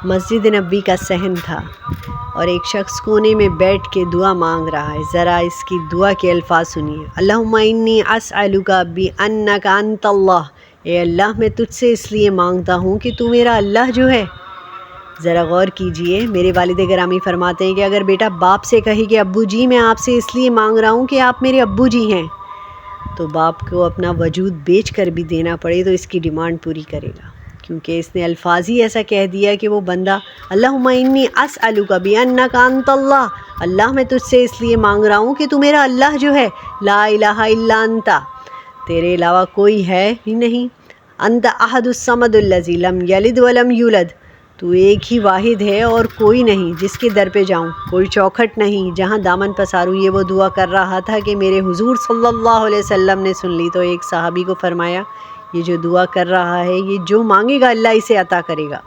مسجد نبوی کا صحن تھا اور ایک شخص کونے میں بیٹھ کے دعا مانگ رہا ہے۔ ذرا اس کی دعا کے الفاظ سنیے۔ اللہم انی اسألک بانک انت اللہ، اے اللہ میں تجھ سے اس لیے مانگتا ہوں کہ تو میرا اللہ جو ہے۔ ذرا غور کیجئے، میرے والد گرامی فرماتے ہیں کہ اگر بیٹا باپ سے کہے کہ ابو جی میں آپ سے اس لیے مانگ رہا ہوں کہ آپ میرے ابو جی ہیں، تو باپ کو اپنا وجود بیچ کر بھی دینا پڑے تو اس کی ڈیمانڈ پوری کرے گا، کیونکہ اس نے الفاظ ہی ایسا کہہ دیا کہ وہ بندہ اللہم انی اسألک بانک انت اللہ، اللہ میں تجھ سے اس لیے مانگ رہا ہوں کہ تو میرا اللہ جو ہے، لا الہ الا انت، تیرے علاوہ کوئی ہے ہی نہیں، انت احد الصمد الذی لم یلد ولم یولد، تو ایک ہی واحد ہے اور کوئی نہیں جس کے در پہ جاؤں، کوئی چوکھٹ نہیں جہاں دامن پساروں۔ یہ وہ دعا کر رہا تھا کہ میرے حضور صلی اللہ علیہ وسلم نے سن لی، تو ایک صحابی کو فرمایا یہ جو دعا کر رہا ہے یہ جو مانگے گا اللہ اسے عطا کرے گا۔